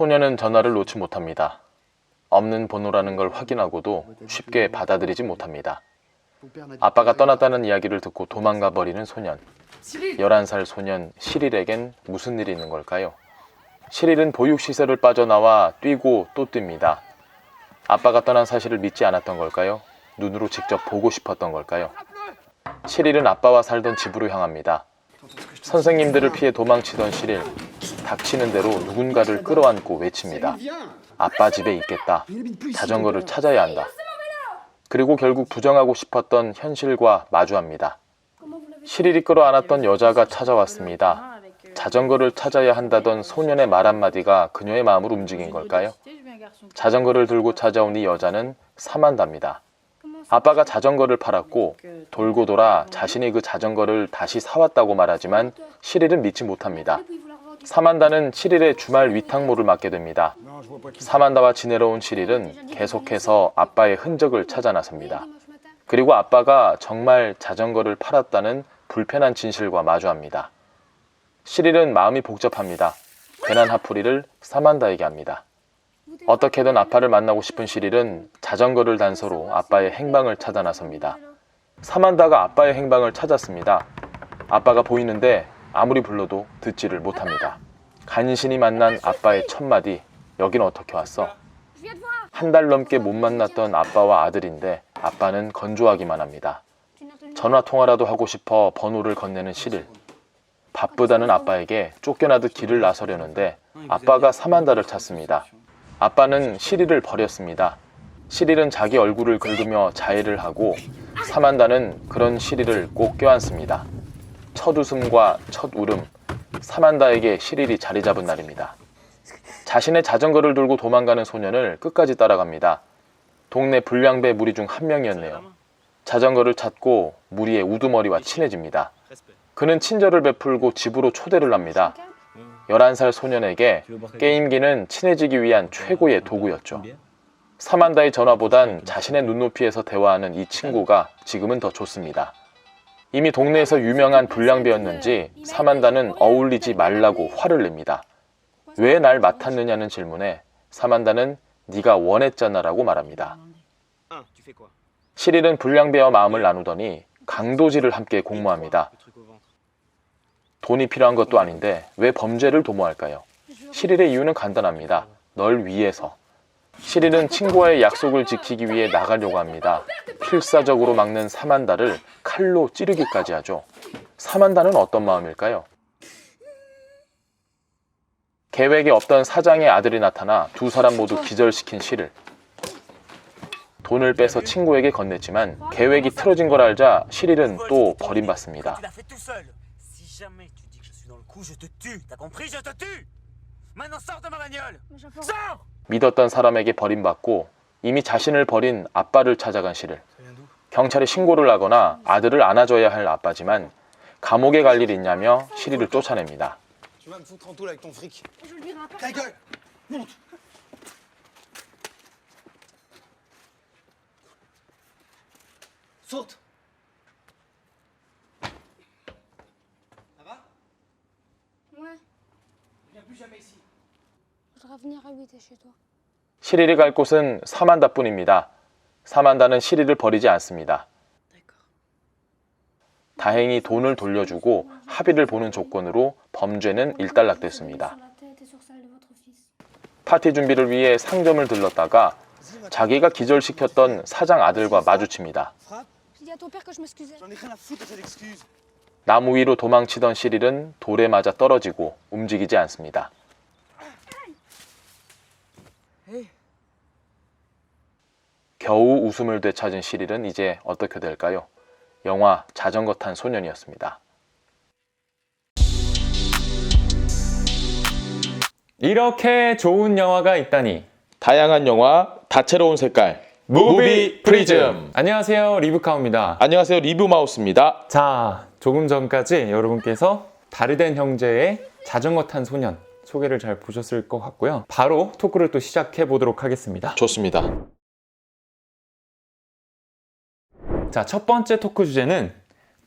소녀는 전화를 놓지 못합니다. 없는 번호라는 걸 확인하고도 쉽게 받아들이지 못합니다. 아빠가 떠났다는 이야기를 듣고 도망가 버리는 소년. 11살 소년 시릴에겐 무슨 일이 있는 걸까요? 시릴은 보육시설을 빠져나와 뛰고 또 뜁니다. 아빠가 떠난 사실을 믿지 않았던 걸까요? 눈으로 직접 보고 싶었던 걸까요? 시릴은 아빠와 살던 집으로 향합니다. 선생님들을 피해 도망치던 시릴, 닥치는 대로 누군가를 끌어안고 외칩니다. 아빠 집에 있겠다. 자전거를 찾아야 한다. 그리고 결국 부정하고 싶었던 현실과 마주합니다. 시릴이 끌어안았던 여자가 찾아왔습니다. 자전거를 찾아야 한다던 소년의 말 한마디가 그녀의 마음을 움직인 걸까요? 자전거를 들고 찾아온 이 여자는 사만다입니다. 아빠가 자전거를 팔았고 돌고 돌아 자신이 그 자전거를 다시 사왔다고 말하지만 시릴은 믿지 못합니다. 사만다는 시릴의 주말 위탁모를 맡게 됩니다. 사만다와 지내러 온 시릴은 계속해서 아빠의 흔적을 찾아 나섭니다. 그리고 아빠가 정말 자전거를 팔았다는 불편한 진실과 마주합니다. 시릴은 마음이 복잡합니다. 괜한 화풀이를 사만다에게 합니다. 어떻게든 아빠를 만나고 싶은 시릴은 자전거를 단서로 아빠의 행방을 찾아 나섭니다. 사만다가 아빠의 행방을 찾았습니다. 아빠가 보이는데 아무리 불러도 듣지를 못합니다. 간신히 만난 아빠의 첫마디, 여긴 어떻게 왔어? 한 달 넘게 못 만났던 아빠와 아들인데 아빠는 건조하기만 합니다. 전화통화라도 하고 싶어 번호를 건네는 시릴. 바쁘다는 아빠에게 쫓겨나듯 길을 나서려는데 아빠가 사만다를 찾습니다. 아빠는 시릴을 버렸습니다. 시릴은 자기 얼굴을 긁으며 자해를 하고 사만다는 그런 시릴을 꼭 껴안습니다. 첫 웃음과 첫 울음, 사만다에게 시릴이 자리 잡은 날입니다. 자신의 자전거를 들고 도망가는 소년을 끝까지 따라갑니다. 동네 불량배 무리 중 한 명이었네요. 자전거를 찾고 무리의 우두머리와 친해집니다. 그는 친절을 베풀고 집으로 초대를 합니다. 11살 소년에게 게임기는 친해지기 위한 최고의 도구였죠. 사만다의 전화보단 자신의 눈높이에서 대화하는 이 친구가 지금은 더 좋습니다. 이미 동네에서 유명한 불량배였는지 사만다는 어울리지 말라고 화를 냅니다. 왜 날 맡았느냐는 질문에 사만다는 네가 원했잖아 라고 말합니다. 시릴은 불량배와 마음을 나누더니 강도질을 함께 공모합니다. 돈이 필요한 것도 아닌데 왜 범죄를 도모할까요? 시릴의 이유는 간단합니다. 널 위해서. 시릴은 친구와의 약속을 지키기 위해 나가려고 합니다. 필사적으로 막는 사만다를 칼로 찌르기까지 하죠. 사만다는 어떤 마음일까요? 계획에 없던 사장의 아들이 나타나 두 사람 모두 기절시킨 시릴. 돈을 빼서 친구에게 건넸지만 계획이 틀어진 걸 알자 시릴은 또 버림받습니다. 믿었던 사람에게 버림받고 이미 자신을 버린 아빠를 찾아간 시릴. 경찰에 신고를 하거나 아들을 안아줘야 할 아빠지만 감옥에 갈 일 있냐며 시릴을 쫓아냅니다. 시릴이 갈 곳은 사만다뿐입니다. 사만다는 시릴을 버리지 않습니다. 다행히 돈을 돌려주고 합의를 보는 조건으로 범죄는 일단락됐습니다. 파티 준비를 위해 상점을 들렀다가 자기가 기절시켰던 사장 아들과 마주칩니다. 나무 위로 도망치던 시릴은 돌에 맞아 떨어지고 움직이지 않습니다. 겨우 웃음을 되찾은 시릴은 이제 어떻게 될까요? 영화 자전거 탄 소년이었습니다. 이렇게 좋은 영화가 있다니. 다양한 영화, 다채로운 색깔, 무비 프리즘. 안녕하세요, 리뷰카우입니다. 안녕하세요, 리뷰마우스입니다. 자, 조금 전까지 여러분께서 다르덴 형제의 자전거 탄 소년 소개를 잘 보셨을 것 같고요. 바로 토크를 또 시작해 보도록 하겠습니다. 좋습니다. 자, 첫 번째 토크 주제는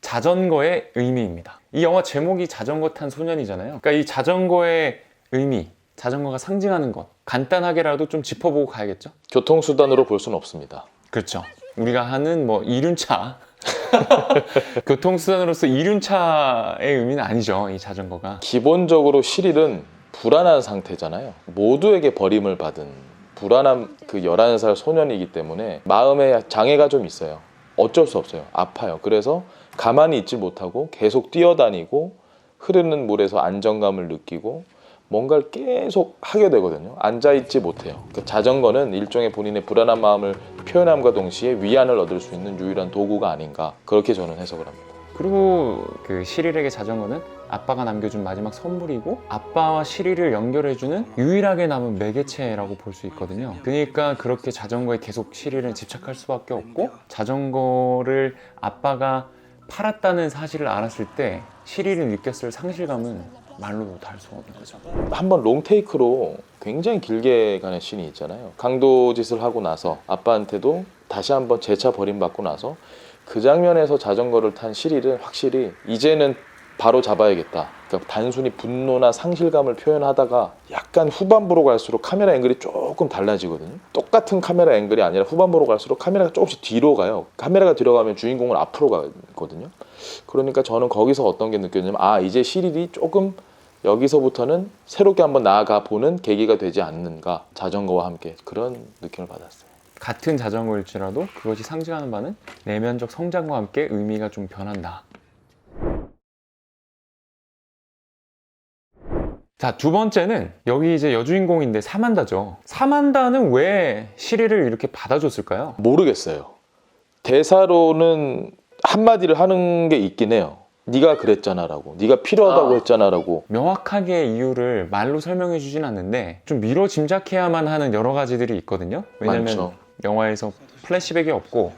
자전거의 의미입니다. 이 영화 제목이 자전거 탄 소년이잖아요. 그러니까 이 자전거의 의미, 자전거가 상징하는 것 간단하게라도 좀 짚어보고 가야겠죠? 교통수단으로 볼 수는 없습니다. 그렇죠. 우리가 하는 뭐 이륜차 교통수단으로서 이륜차의 의미는 아니죠, 이 자전거가. 기본적으로 실일은 불안한 상태잖아요. 모두에게 버림을 받은 불안한 그 11살 소년이기 때문에 마음에 장애가 좀 있어요. 어쩔 수 없어요. 아파요. 그래서 가만히 있지 못하고 계속 뛰어다니고 흐르는 물에서 안정감을 느끼고 뭔가를 계속 하게 되거든요. 앉아있지 못해요. 그 자전거는 일종의 본인의 불안한 마음을 표현함과 동시에 위안을 얻을 수 있는 유일한 도구가 아닌가, 그렇게 저는 해석을 합니다. 그리고 그 시릴에게 자전거는 아빠가 남겨준 마지막 선물이고 아빠와 시릴을 연결해주는 유일하게 남은 매개체라고 볼 수 있거든요. 그러니까 그렇게 자전거에 계속 시릴은 집착할 수밖에 없고, 자전거를 아빠가 팔았다는 사실을 알았을 때 시릴이 느꼈을 상실감은 말로 다 할 수 없는 거죠. 한번 롱테이크로 굉장히 길게 가는 씬이 있잖아요. 강도짓을 하고 나서 아빠한테도 다시 한번 재차 버림받고 나서 그 장면에서 자전거를 탄 시릴은 확실히 이제는 바로 잡아야겠다. 그러니까 단순히 분노나 상실감을 표현하다가 약간 후반부로 갈수록 카메라 앵글이 조금 달라지거든요. 똑같은 카메라 앵글이 아니라 후반부로 갈수록 카메라가 조금씩 뒤로 가요. 카메라가 뒤로 가면 주인공은 앞으로 가거든요. 그러니까 저는 거기서 어떤 게 느껴지냐면, 아, 이제 시릴이 조금 여기서부터는 새롭게 한번 나아가 보는 계기가 되지 않는가, 자전거와 함께. 그런 느낌을 받았어요. 같은 자전거일지라도 그것이 상징하는 바는 내면적 성장과 함께 의미가 좀 변한다. 자, 두 번째는 여기 이제 여주인공인데 사만다죠. 사만다는 왜 시리를 이렇게 받아줬을까요? 모르겠어요. 대사로는 한마디를 하는 게 있긴 해요. 네가 그랬잖아 라고, 네가 필요하다고 했잖아 라고. 명확하게 이유를 말로 설명해 주진 않는데 좀 미뤄 짐작해야만 하는 여러 가지들이 있거든요. 왜냐면 많죠. 영화에서 플래시백이 없고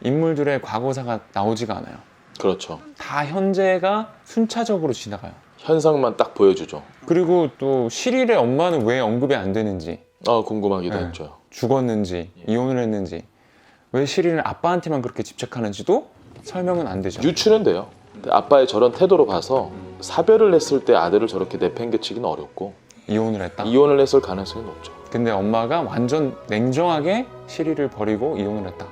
인물들의 과거사가 나오지가 않아요. 그렇죠. 다 현재가 순차적으로 지나가요. 현상만 딱 보여주죠. 그리고 또 시릴의 엄마는 왜 언급이 안 되는지, 궁금하기도 네. 했죠. 죽었는지 이혼을 했는지, 왜 시릴은 아빠한테만 그렇게 집착하는지도 설명은 안 되죠. 유추는 돼요. 근데 아빠의 저런 태도로 봐서 사별을 했을 때 아들을 저렇게 내팽개치기는 어렵고 이혼을 했다. 이혼을 했을 가능성이 높죠. 근데 엄마가 완전 냉정하게 시릴을 버리고 이혼을 했다.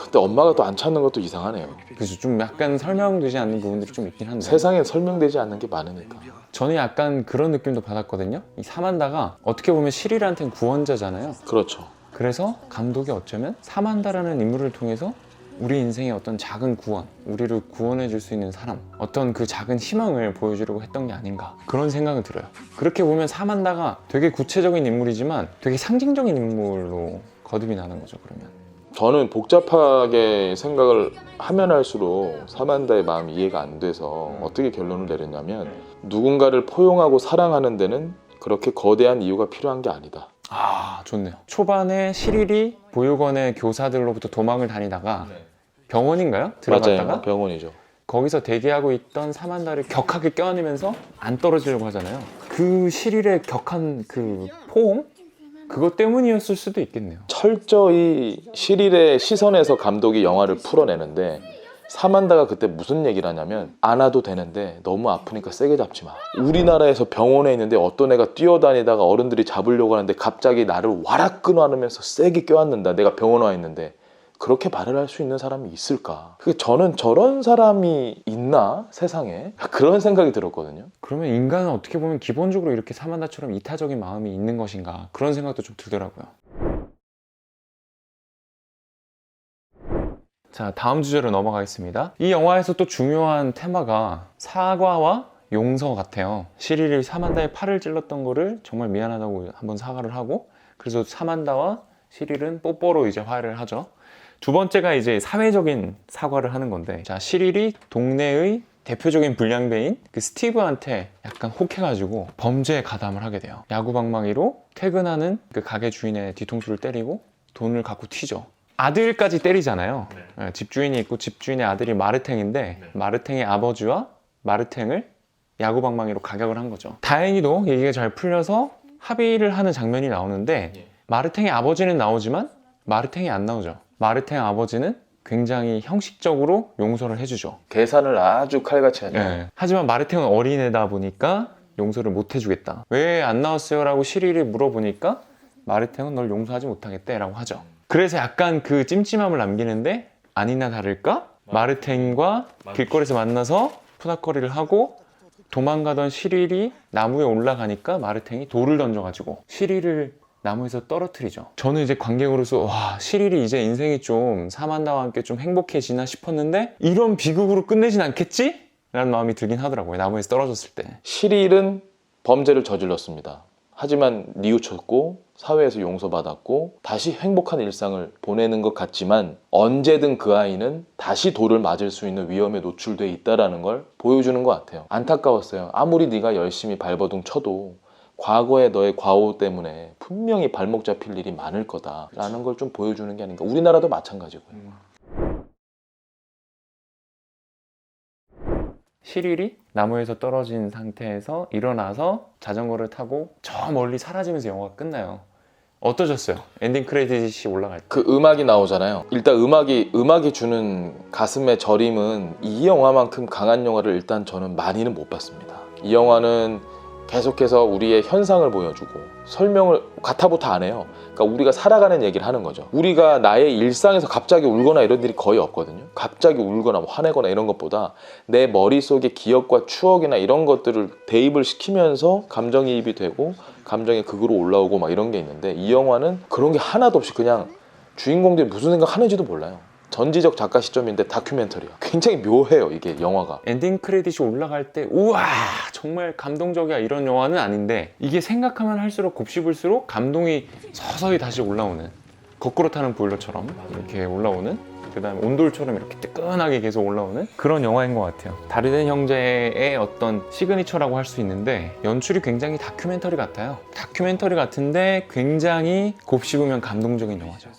근데 엄마가 또 안 찾는 것도 이상하네요. 그래서 좀 약간 설명되지 않는 부분들이 좀 있긴 한데, 세상에 설명되지 않는 게 많으니까. 저는 약간 그런 느낌도 받았거든요. 이 사만다가 어떻게 보면 시릴한테는 구원자잖아요. 그렇죠. 그래서 감독이 어쩌면 사만다라는 인물을 통해서 우리 인생의 어떤 작은 구원, 우리를 구원해 줄 수 있는 사람, 어떤 그 작은 희망을 보여주려고 했던 게 아닌가, 그런 생각은 들어요. 그렇게 보면 사만다가 되게 구체적인 인물이지만 되게 상징적인 인물로 거듭이 나는 거죠. 그러면 저는 복잡하게 생각을 하면 할수록 사만다의 마음이 이해가 안 돼서 어떻게 결론을 내렸냐면, 누군가를 포용하고 사랑하는 데는 그렇게 거대한 이유가 필요한 게 아니다. 좋네요. 초반에 시릴이 보육원의 교사들로부터 도망을 다니다가 병원인가요? 들어갔다가 맞아요. 병원이죠. 거기서 대기하고 있던 사만다를 격하게 껴안으면서 안 떨어지려고 하잖아요. 그 시릴의 격한 그 포옹? 그것 때문이었을 수도 있겠네요. 철저히 시릴의 시선에서 감독이 영화를 풀어내는데, 사만다가 그때 무슨 얘기를 하냐면, 안아도 되는데 너무 아프니까 세게 잡지 마. 우리나라에서 병원에 있는데 어떤 애가 뛰어다니다가 어른들이 잡으려고 하는데 갑자기 나를 와락 끊어 안으면서 세게 껴안는다. 내가 병원 와 있는데. 그렇게 말을 할 수 있는 사람이 있을까? 저는 저런 사람이 있나? 세상에? 그런 생각이 들었거든요. 그러면 인간은 어떻게 보면 기본적으로 이렇게 사만다처럼 이타적인 마음이 있는 것인가, 그런 생각도 좀 들더라고요. 자, 다음 주제로 넘어가겠습니다. 이 영화에서 또 중요한 테마가 사과와 용서 같아요. 시릴이 사만다의 팔을 찔렀던 거를 정말 미안하다고 한번 사과를 하고, 그래서 사만다와 시릴은 뽀뽀로 이제 화해를 하죠. 두 번째가 이제 사회적인 사과를 하는 건데, 자, 시릴이 동네의 대표적인 불량배인 그 스티브한테 약간 혹해가지고 범죄에 가담을 하게 돼요. 야구방망이로 퇴근하는 그 가게 주인의 뒤통수를 때리고 돈을 갖고 튀죠. 아들까지 때리잖아요. 네, 집주인이 있고 집주인의 아들이 마르탱인데, 마르탱의 아버지와 마르탱을 야구방망이로 가격을 한 거죠. 다행히도 얘기가 잘 풀려서 합의를 하는 장면이 나오는데, 마르탱의 아버지는 나오지만 마르탱이 안 나오죠. 마르탱 아버지는 굉장히 형식적으로 용서를 해주죠. 계산을 아주 칼같이 하죠. 하지만 마르탱은 어린애다 보니까 용서를 못 해주겠다. 왜 안 나왔어요? 라고 시리를 물어보니까 마르탱은 널 용서하지 못하겠대 라고 하죠. 그래서 약간 그 찜찜함을 남기는데 아니나 다를까 마르탱과 길거리에서 만나서 푸닥거리를 하고 도망가던 시릴이 나무에 올라가니까 마르탱이 돌을 던져가지고 시릴을 나무에서 떨어뜨리죠. 저는 이제 관객으로서 와, 시릴이 이제 인생이 좀 사만다와 함께 좀 행복해지나 싶었는데 이런 비극으로 끝내진 않겠지? 라는 마음이 들긴 하더라고요. 나무에서 떨어졌을 때. 시릴은 범죄를 저질렀습니다. 하지만 뉘우쳤고 사회에서 용서받았고 다시 행복한 일상을 보내는 것 같지만 언제든 그 아이는 다시 돌을 맞을 수 있는 위험에 노출돼 있다는 걸 보여주는 것 같아요. 안타까웠어요. 아무리 네가 열심히 발버둥 쳐도 과거의 너의 과오 때문에 분명히 발목 잡힐 일이 많을 거다라는 걸 좀 보여주는 게 아닌가. 우리나라도 마찬가지고요. 시릴이 나무에서 떨어진 상태에서 일어나서 자전거를 타고 저 멀리 사라지면서 영화가 끝나요. 어떠셨어요? 엔딩 크레딧이 올라갈 때. 그 음악이 나오잖아요. 일단 음악이 주는 가슴의 저림은 이 영화만큼 강한 영화를 일단 저는 많이는 못 봤습니다. 이 영화는 계속해서 우리의 현상을 보여주고 설명을 가타부터 안 해요. 그러니까 우리가 살아가는 얘기를 하는 거죠. 우리가 나의 일상에서 갑자기 울거나 이런 일이 거의 없거든요. 갑자기 울거나 화내거나 이런 것보다 내 머릿속의 기억과 추억이나 이런 것들을 대입을 시키면서 감정이입이 되고 감정의 극으로 올라오고 막 이런 게 있는데 이 영화는 그런 게 하나도 없이 그냥 주인공들이 무슨 생각하는지도 몰라요. 전지적 작가 시점인데 다큐멘터리야. 굉장히 묘해요, 이게 영화가. 엔딩 크레딧이 올라갈 때 우와 정말 감동적이야 이런 영화는 아닌데 이게 생각하면 할수록 곱씹을수록 감동이 서서히 다시 올라오는 거꾸로 타는 보일러처럼 이렇게 올라오는 그 다음에 온돌처럼 이렇게 뜨끈하게 계속 올라오는 그런 영화인 것 같아요. 다르덴 형제의 어떤 시그니처라고 할 수 있는데 연출이 굉장히 다큐멘터리 같아요. 다큐멘터리 같은데 굉장히 곱씹으면 감동적인 영화죠.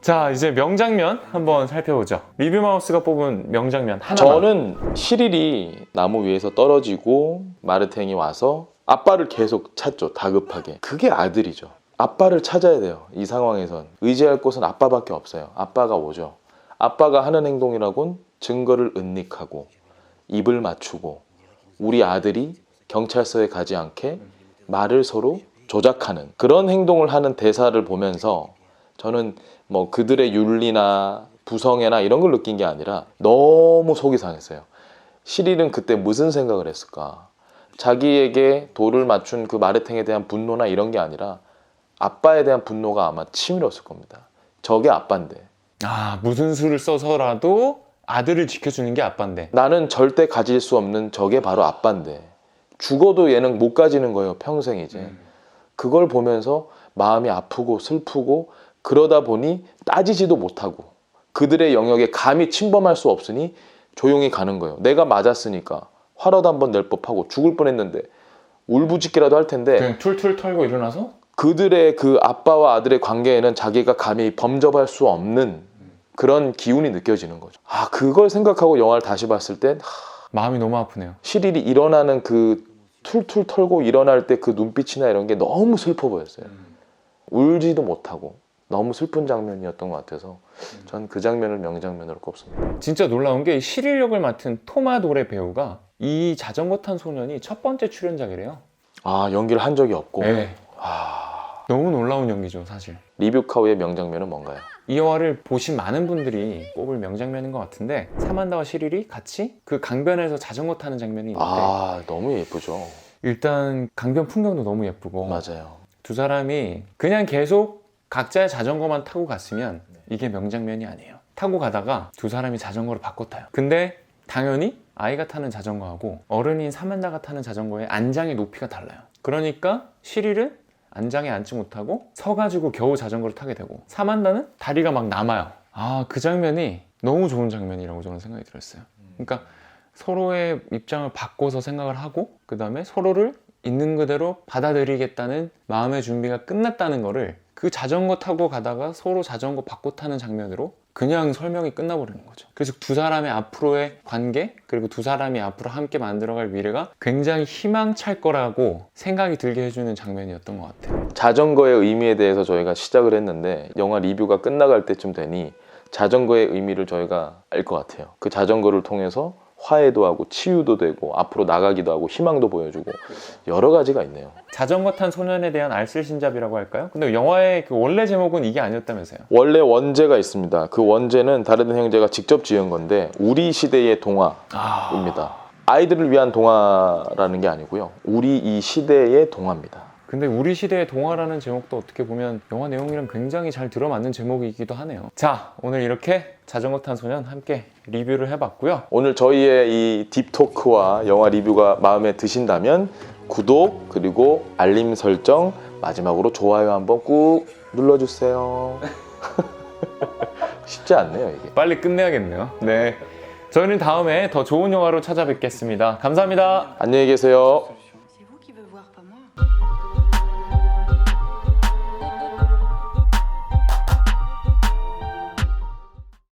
자, 이제 명장면 한번 살펴보죠. 리뷰마우스가 뽑은 명장면 하나만. 저는 시릴이 나무 위에서 떨어지고 마르탱이 와서 아빠를 계속 찾죠. 다급하게. 그게 아들이죠. 아빠를 찾아야 돼요. 이 상황에선 의지할 곳은 아빠밖에 없어요. 아빠가 오죠. 아빠가 하는 행동이라곤 증거를 은닉하고 입을 맞추고 우리 아들이 경찰서에 가지 않게 말을 서로 조작하는 그런 행동을 하는 대사를 보면서 저는 뭐 그들의 윤리나 부성애나 이런 걸 느낀 게 아니라 너무 속이 상했어요. 시릴은 그때 무슨 생각을 했을까? 자기에게 돌을 맞춘 그 마르탱에 대한 분노나 이런 게 아니라 아빠에 대한 분노가 아마 치밀었을 겁니다. 저게 아빠인데. 아, 무슨 수를 써서라도 아들을 지켜주는 게 아빠인데. 나는 절대 가질 수 없는 저게 바로 아빠인데. 죽어도 얘는 못 가지는 거예요, 평생 이제. 그걸 보면서 마음이 아프고 슬프고 그러다 보니 따지지도 못하고 그들의 영역에 감히 침범할 수 없으니 조용히 가는 거예요. 내가 맞았으니까 화라도 한번 낼 법하고 죽을 뻔했는데 울부짖기라도 할 텐데 그냥 툴툴 털고 일어나서? 그들의 그 아빠와 아들의 관계에는 자기가 감히 범접할 수 없는 그런 기운이 느껴지는 거죠. 아, 그걸 생각하고 영화를 다시 봤을 땐 마음이 너무 아프네요. 시릴이 일어나는 그 툴툴 털고 일어날 때 그 눈빛이나 이런 게 너무 슬퍼 보였어요. 울지도 못하고 너무 슬픈 장면이었던 것 같아서 전 그 장면을 명장면으로 꼽습니다. 진짜 놀라운 게 시릴 역을 맡은 토마도레 배우가 이 자전거 탄 소년이 첫 번째 출연작이래요. 아, 연기를 한 적이 없고. 네. 아... 너무 놀라운 연기죠, 사실. 리뷰카우의 명장면은 뭔가요? 이 영화를 보신 많은 분들이 꼽을 명장면인 것 같은데 사만다와 시릴이 같이 그 강변에서 자전거 타는 장면이 있는데 아, 너무 예쁘죠. 일단 강변 풍경도 너무 예쁘고 맞아요. 두 사람이 그냥 계속 각자의 자전거만 타고 갔으면 이게 명장면이 아니에요. 타고 가다가 두 사람이 자전거를 바꿔 타요. 근데 당연히 아이가 타는 자전거하고 어른인 사만다가 타는 자전거의 안장의 높이가 달라요. 그러니까 시릴은 안장에 앉지 못하고 서가지고 겨우 자전거를 타게 되고 사만다는 다리가 막 남아요. 아, 그 장면이 너무 좋은 장면이라고 저는 생각이 들었어요. 그러니까 서로의 입장을 바꿔서 생각을 하고 그 다음에 서로를 있는 그대로 받아들이겠다는 마음의 준비가 끝났다는 거를 그 자전거 타고 가다가 서로 자전거 바꿔 타는 장면으로 그냥 설명이 끝나버리는 거죠. 그래서 두 사람의 앞으로의 관계 그리고 두 사람이 앞으로 함께 만들어갈 미래가 굉장히 희망찰 거라고 생각이 들게 해주는 장면이었던 것 같아요. 자전거의 의미에 대해서 저희가 시작을 했는데 영화 리뷰가 끝나갈 때쯤 되니 자전거의 의미를 저희가 알 것 같아요. 그 자전거를 통해서 화해도 하고 치유도 되고 앞으로 나가기도 하고 희망도 보여주고 여러 가지가 있네요. 자전거 탄 소년에 대한 알쓸신잡이라고 할까요? 근데 영화의 그 원래 제목은 이게 아니었다면서요? 원래 원제가 있습니다. 그 원제는 다른 형제가 직접 지은 건데 우리 시대의 동화입니다. 아이들을 위한 동화라는 게 아니고요. 우리 이 시대의 동화입니다. 근데 우리 시대의 동화라는 제목도 어떻게 보면 영화 내용이랑 굉장히 잘 들어맞는 제목이기도 하네요. 자, 오늘 이렇게 자전거 탄 소년 함께 리뷰를 해봤고요. 오늘 저희의 이 딥토크와 영화 리뷰가 마음에 드신다면 구독 그리고 알림 설정 마지막으로 좋아요 한번 꾹 눌러주세요. 쉽지 않네요 이게. 빨리 끝내야겠네요. 네, 저희는 다음에 더 좋은 영화로 찾아뵙겠습니다. 감사합니다. 안녕히 계세요.